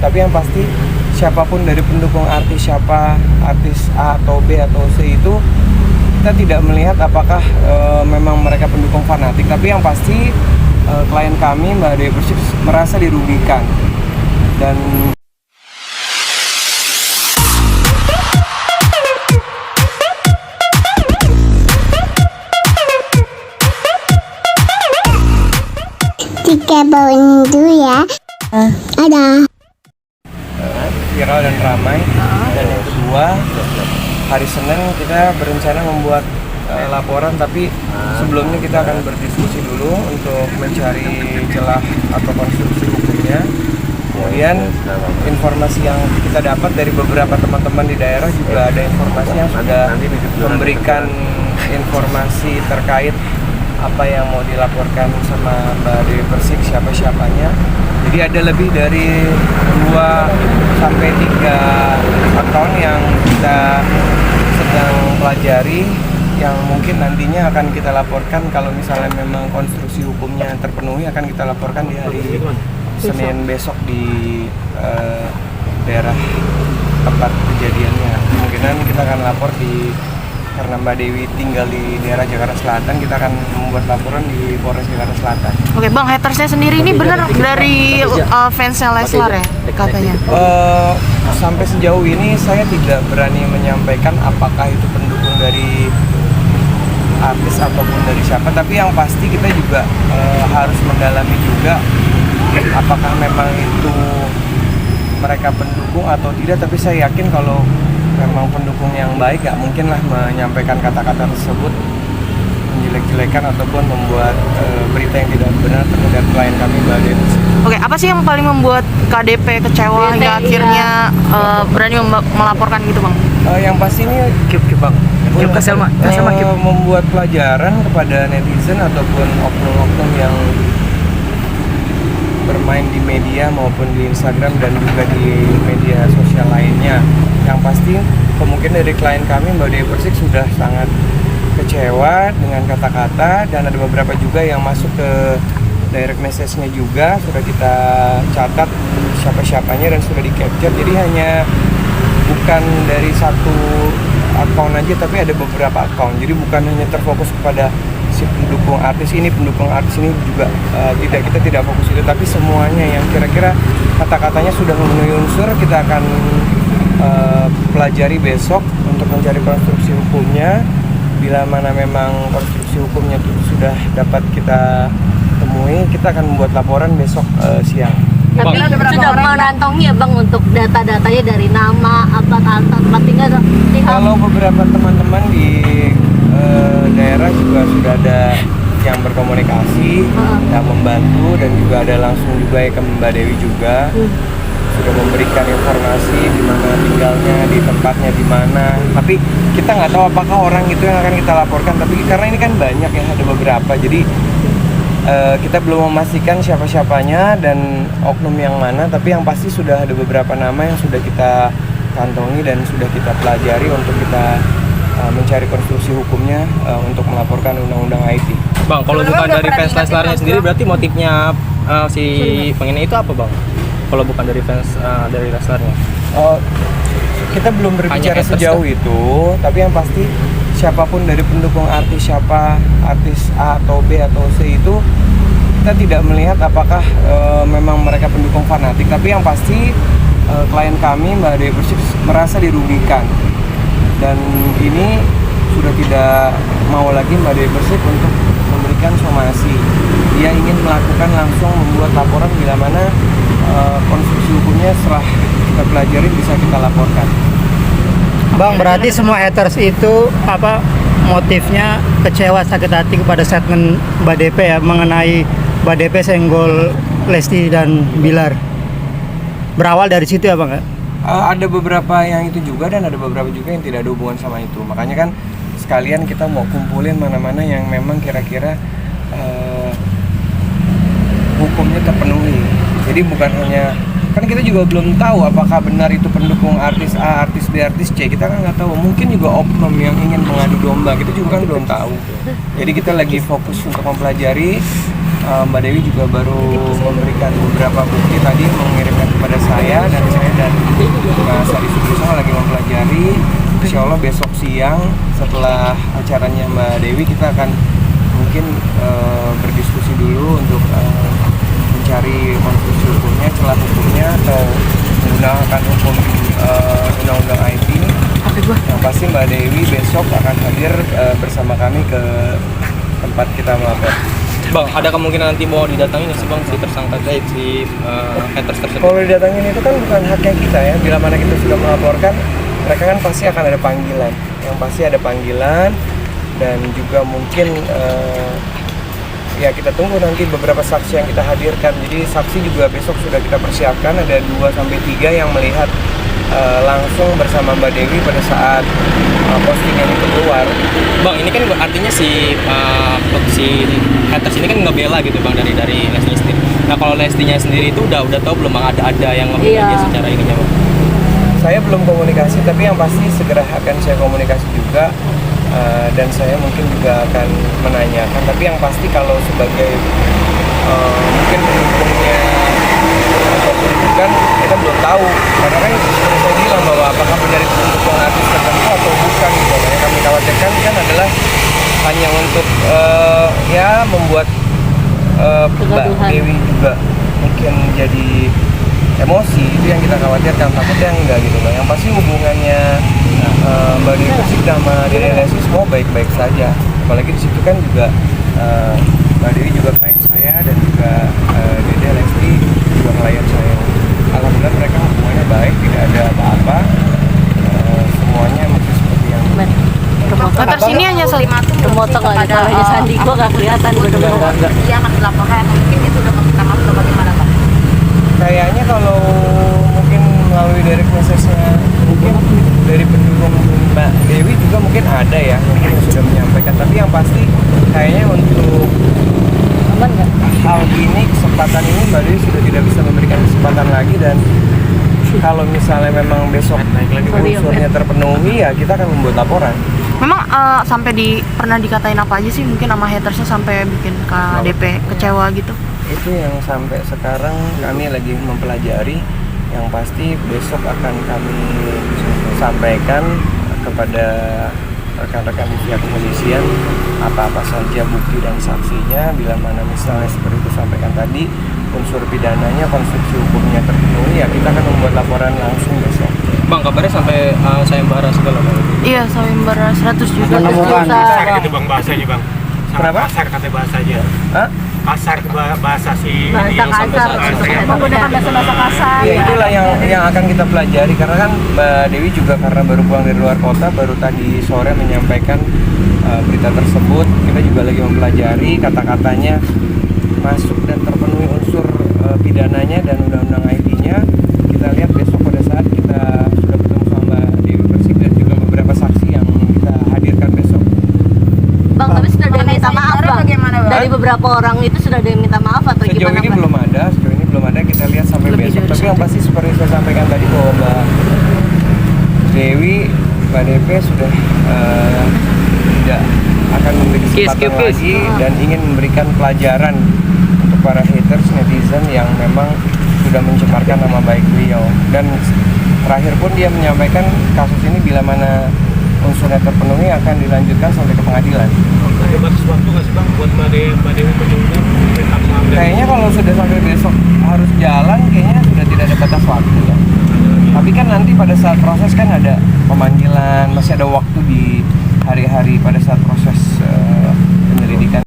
tapi yang pasti siapapun dari pendukung artis, siapa artis A atau B atau C itu, kita tidak melihat apakah memang mereka pendukung fanatik, tapi yang pasti klien kami Mbak Dewi Persik merasa dirugikan. Dan Tiga bawang dulu ya. Ada. Viral dan ramai. Dan yang kedua, hari Senin kita berencana membuat laporan, tapi sebelumnya kita akan berdiskusi dulu untuk mencari celah atau konstruksi hukumnya. Kemudian informasi yang kita dapat dari beberapa teman-teman di daerah juga ada informasi yang sudah memberikan informasi terkait apa yang mau dilaporkan sama Mbak Dewi Persik, siapa-siapanya. Jadi ada lebih dari 2 sampai 3 akun yang kita sedang pelajari, yang mungkin nantinya akan kita laporkan kalau misalnya memang konstruksi hukumnya terpenuhi, akan kita laporkan di hari Senin besok di daerah tempat kejadiannya. Kemungkinan kita akan lapor karena Mbak Dewi tinggal di daerah Jakarta Selatan, kita akan membuat laporan di Polres Jakarta Selatan. Oke Bang, hatersnya sendiri ini benar dari fansnya Leslar ya katanya? Sampai sejauh ini saya tidak berani menyampaikan apakah itu pendukung dari artis ataupun dari siapa, tapi yang pasti kita juga harus mendalami juga apakah memang itu mereka pendukung atau tidak. Tapi saya yakin kalau memang pendukung yang baik, gak mungkin lah menyampaikan kata-kata tersebut, menjelek-jelekan ataupun membuat berita yang tidak benar terhadap klien kami Mbak Dewi. Oke, apa sih yang paling membuat KDP kecewa hingga akhirnya berani melaporkan gitu Bang? Yang pasti ini Bang, membuat pelajaran kepada netizen ataupun oknum-oknum yang bermain di media maupun di Instagram dan juga di media sosial lainnya. Yang pasti kemungkinan dari klien kami Mbak Dewi Persik sudah sangat kecewa dengan kata-kata, dan ada beberapa juga yang masuk ke direct message-nya juga sudah kita catat siapa-siapanya dan sudah di capture. Jadi hanya bukan dari satu akun aja, tapi ada beberapa akun. Jadi bukan hanya terfokus kepada si pendukung artis ini juga kita tidak fokus itu, tapi semuanya yang kira-kira kata-katanya sudah memenuhi unsur kita akan pelajari besok untuk mencari konstruksi hukumnya. Bila mana memang konstruksi hukumnya itu sudah dapat kita temui, kita akan membuat laporan besok siang. Tapi sudah mengantongi ya Bang untuk data-datanya dari nama, tempat tinggal. Kalau beberapa teman-teman di daerah juga sudah ada yang berkomunikasi, yang membantu, dan juga ada langsung juga ke Mbak Dewi juga sudah memberikan informasi di mana tinggalnya, di tempatnya di mana. Tapi kita nggak tahu apakah orang itu yang akan kita laporkan. Tapi karena ini kan banyak ya, ada beberapa, jadi kita belum memastikan siapa-siapanya dan oknum yang mana. Tapi yang pasti sudah ada beberapa nama yang sudah kita kantongi dan sudah kita pelajari untuk kita mencari konstruksi hukumnya untuk melaporkan undang-undang IT. Bang, kalau bukan dari fans Leslarnya sendiri, berarti motifnya si pengennya itu apa Bang? Kalau bukan dari fans dari Leslarnya? Kita belum berbicara sejauh itu, tapi yang pasti siapapun dari pendukung artis, siapa artis A atau B atau C itu, kita tidak melihat apakah memang mereka pendukung fanatik, tapi yang pasti klien kami Mbak Dewi Persik merasa dirugikan. Dan ini sudah tidak mau lagi Mbak Dewi Persik untuk memberikan somasi. Dia ingin melakukan langsung membuat laporan bila mana konstruksi hukumnya setelah kita pelajari bisa kita laporkan. Bang, berarti semua haters itu motifnya kecewa, sakit hati kepada statement Mbak DP ya mengenai Mbak DP senggol Lesti dan Bilar. Berawal dari situ ya Bang ya? Ada beberapa yang itu juga dan ada beberapa juga yang tidak ada hubungan sama itu. Makanya kan sekalian kita mau kumpulin mana-mana yang memang kira-kira hukumnya terpenuhi. Jadi bukan hanya, kan kita juga belum tahu apakah benar itu pendukung artis A, artis B, artis C. Kita kan nggak tahu. Mungkin juga oknum yang ingin mengadu domba. Kita juga kan belum tahu. Jadi kita lagi fokus untuk mempelajari. Mbak Dewi juga baru memberikan beberapa bukti tadi, mengirimkan kepada saya. dan Mas Ari Sutrisno lagi mempelajari. Insya Allah besok siang setelah acaranya Mbak Dewi kita akan mungkin berdiskusi dulu untuk mencari konstruksi hukumnya, celah hukumnya, atau menggunakan hukum undang-undang IT. Yang pasti Mbak Dewi besok akan hadir bersama kami ke tempat kita melapor. Bang, ada kemungkinan nanti mau didatangin sih bang si tersangka si haters tersebut? Kalau didatangin itu kan bukan haknya kita ya. Bila mana kita sudah melaporkan, mereka kan pasti akan ada panggilan. Yang pasti ada panggilan dan juga mungkin ya kita tunggu nanti beberapa saksi yang kita hadirkan. Jadi saksi juga besok sudah kita persiapkan, ada 2-3 yang melihat langsung bersama Mbak Dewi pada saat postingan itu keluar. Bang, ini kan artinya si haters ini kan ngebela gitu bang dari Lesti sendiri. Nah kalau Lestinya sendiri itu udah tahu belum bang ada yang ngebela dia secara ininya bang? Saya belum komunikasi, tapi yang pasti segera akan saya komunikasi juga. Dan saya mungkin juga akan menanyakan, tapi yang pasti kalau sebagai mungkin pendukungnya ataupun bukan, kita belum tahu karena kan seperti saya bilang bahwa apakah benar itu pendukung artis tertentu atau bukan gitu. Yang kami khawatirkan kan adalah hanya untuk ya membuat Mbak Dewi juga mungkin jadi emosi, itu yang kita khawatirkan. Takutnya enggak gitu loh. Yang pasti hubungannya Mbak Dewi Persik sama Dede Lesti semua baik-baik saja. Apalagi di situ kan juga Mbak Dewi juga klien saya dan juga Dede Lesti juga klien saya. Alhamdulillah mereka hubungannya baik, tidak ada apa-apa. Semuanya masih seperti yang Haters ini hanya Foto nggak ada salahnya Sandi, gua nggak kelihatan bener-bener. Dia akan dilaporkan, mungkin itu udah meminta maaf atau bagaimana Pak? kayaknya kalau mungkin melalui direct message-nya mungkin dari pendukung Mbak Dewi juga mungkin ada ya mungkin yang sudah menyampaikan, tapi yang pasti kayaknya untuk hal ini, kesempatan ini Mbak Dewi sudah tidak bisa memberikan kesempatan lagi. Dan kalau misalnya memang besok unsurnya terpenuhi ya kita akan membuat laporan. Memang sampai pernah dikatain apa aja sih mungkin sama hatersnya sampai bikin KDP kecewa gitu? Itu yang sampai sekarang kami lagi mempelajari. Yang pasti besok akan kami sampaikan kepada rekan-rekan di pihak kepolisian apa-apa saja bukti dan saksinya. Bila mana misalnya seperti itu sampaikan tadi unsur pidananya, konstruksi hukumnya terpenuhi, ya kita akan membuat laporan langsung besok. Bang, kabarnya sampai sayembara segala macam. Iya, sayembara 100 juta. Menemukan Kasar gitu bang bahasanya bang. Sangat Kenapa? kasar kata bahasanya. Hah? Kasar bahasa si Bahasa kasar, menggunakan bahasa kasar. Ya itulah yang akan kita pelajari, karena kan Mbak Dewi juga karena baru pulang dari luar kota, baru tadi sore menyampaikan berita tersebut. Kita juga lagi mempelajari kata-katanya masuk dan terpenuhi unsur pidananya dan undang-undang IT-nya. Kita lihat besok pada saat kita sudah bertemu sama Mbak Dewi Persik dan juga beberapa saksi yang kita hadirkan besok. Bang, tapi sudah ada yang minta maaf bang. Bagaimana, Bang? Dari beberapa orang itu sudah ada yang minta maaf atau Sejauh gimana ini bang? belum ada, kita lihat sampai Lebih besok. dari Tapi yang satu. pasti seperti saya sampaikan tadi bahwa Mbak Dewi, Mbak DP sudah tidak akan memberi kesempatan lagi dan ingin memberikan pelajaran untuk para haters, netizen yang memang sudah mencemarkan nama baik beliau. Dan terakhir pun dia menyampaikan kasus ini bila mana unsurnya terpenuhi akan dilanjutkan sampai ke pengadilan. ada batas waktu nggak sih bang buat Mbak Dewi menunggu minta maaf dan Kayaknya kalau sudah sampai besok harus jalan, kayaknya sudah tidak ada batas waktu ya. Tapi kan nanti pada saat proses kan ada pemanggilan, masih ada waktu di hari-hari